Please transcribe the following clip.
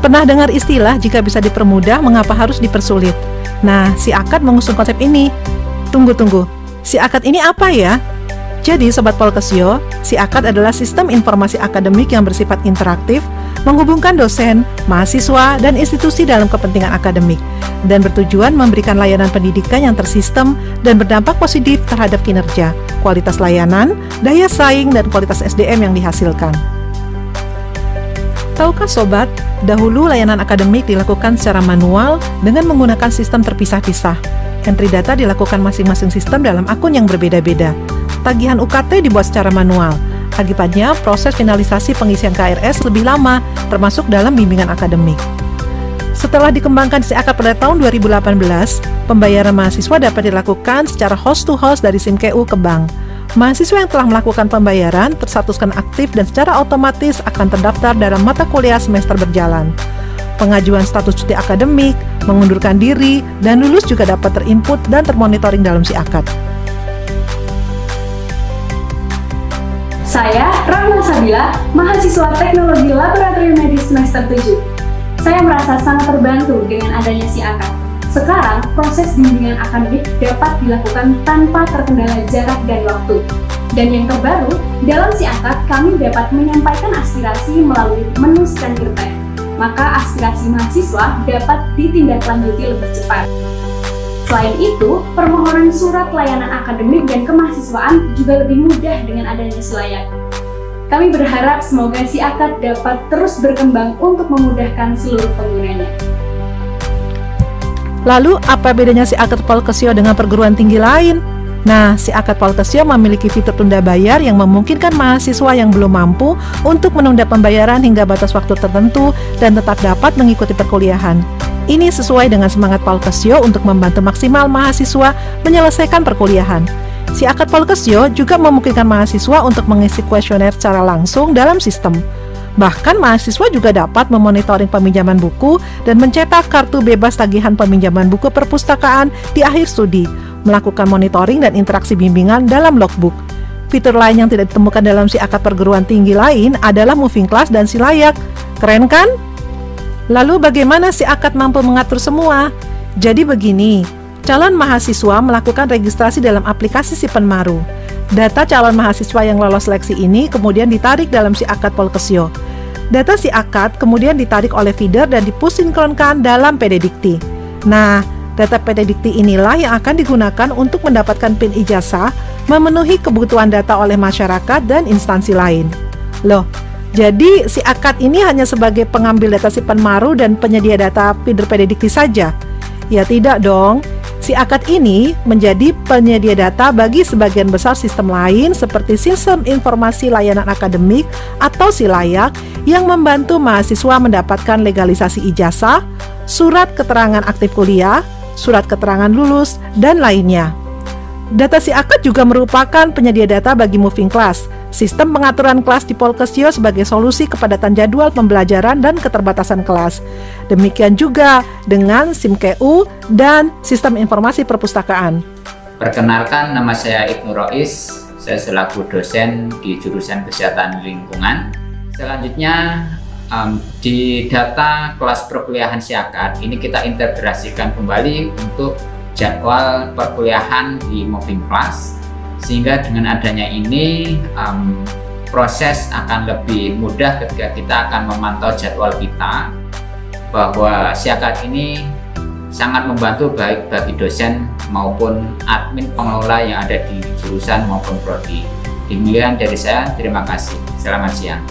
Pernah dengar istilah jika bisa dipermudah, mengapa harus dipersulit? Nah, si AKAD mengusung konsep ini. Tunggu, si AKAD ini apa ya? Jadi, Sobat Polkesio, si AKAD adalah sistem informasi akademik yang bersifat interaktif, menghubungkan dosen, mahasiswa, dan institusi dalam kepentingan akademik, dan bertujuan memberikan layanan pendidikan yang tersistem dan berdampak positif terhadap kinerja, kualitas layanan, daya saing, dan kualitas SDM yang dihasilkan. Tahukah Sobat, dahulu layanan akademik dilakukan secara manual dengan menggunakan sistem terpisah-pisah. Entry data dilakukan masing-masing sistem dalam akun yang berbeda-beda. Tagihan UKT dibuat secara manual. Akibatnya, proses finalisasi pengisian KRS lebih lama, termasuk dalam bimbingan akademik. Setelah dikembangkan si AKAD pada tahun 2018, pembayaran mahasiswa dapat dilakukan secara host-to-host dari SIMKU ke bank. Mahasiswa yang telah melakukan pembayaran terstatuskan aktif dan secara otomatis akan terdaftar dalam mata kuliah semester berjalan. Pengajuan status cuti akademik, mengundurkan diri, dan lulus juga dapat terinput dan termonitoring dalam si AKAD. Saya Rahma Sabila, mahasiswa Teknologi Laboratorium Medis semester 7. Saya merasa sangat terbantu dengan adanya si AKAD. Sekarang, proses bimbingan akademik dapat dilakukan tanpa terkendala jarak dan waktu. Dan yang terbaru, dalam si AKAD kami dapat menyampaikan aspirasi melalui menu Scandirtek. Maka aspirasi mahasiswa dapat ditindaklanjuti lebih cepat. Selain itu, permohonan surat layanan akademik dan kemahasiswaan juga lebih mudah dengan adanya si layak. Kami berharap semoga si AKAD dapat terus berkembang untuk memudahkan seluruh penggunanya. Lalu, apa bedanya si AKAD Polkesio dengan perguruan tinggi lain? Nah, si AKAD Polkesio memiliki fitur tunda bayar yang memungkinkan mahasiswa yang belum mampu untuk menunda pembayaran hingga batas waktu tertentu dan tetap dapat mengikuti perkuliahan. Ini sesuai dengan semangat Polkesio untuk membantu maksimal mahasiswa menyelesaikan perkuliahan. Si AKAD Polkesio juga memungkinkan mahasiswa untuk mengisi kuesioner secara langsung dalam sistem. Bahkan mahasiswa juga dapat memonitoring peminjaman buku dan mencetak kartu bebas tagihan peminjaman buku perpustakaan di akhir studi, melakukan monitoring dan interaksi bimbingan dalam logbook. Fitur lain yang tidak ditemukan dalam si AKAD perguruan tinggi lain adalah moving class dan si layak. Keren kan? Lalu bagaimana si AKAD mampu mengatur semua? Jadi begini, calon mahasiswa melakukan registrasi dalam aplikasi si Penmaru. Data calon mahasiswa yang lolos seleksi ini kemudian ditarik dalam si AKAD Polkesio. Data si AKAD kemudian ditarik oleh feeder dan dipusinkronkan dalam PDDikti. Nah, data PDDikti inilah yang akan digunakan untuk mendapatkan PIN ijazah, memenuhi kebutuhan data oleh masyarakat dan instansi lain. Loh, jadi si AKAD ini hanya sebagai pengambil data si Penmaru dan penyedia data feeder PDDikti saja? Ya tidak dong. Si AKAD ini menjadi penyedia data bagi sebagian besar sistem lain seperti sistem informasi layanan akademik atau si layak yang membantu mahasiswa mendapatkan legalisasi ijazah, surat keterangan aktif kuliah, surat keterangan lulus, dan lainnya. Data si AKAD juga merupakan penyedia data bagi moving class, sistem pengaturan kelas di Polkesio sebagai solusi kepadatan jadwal pembelajaran dan keterbatasan kelas. Demikian juga dengan SIMKU dan sistem informasi perpustakaan. Perkenalkan, nama saya Ibnu Rois, saya selaku dosen di jurusan Kesehatan Lingkungan. Selanjutnya, di data kelas perkuliahan si AKAD ini kita integrasikan kembali untuk jadwal perkuliahan di moving class, sehingga dengan adanya ini proses akan lebih mudah ketika kita akan memantau jadwal kita, bahwa si AKAD ini sangat membantu baik bagi dosen maupun admin pengelola yang ada di jurusan maupun prodi. Demikian dari saya, terima kasih. Selamat siang.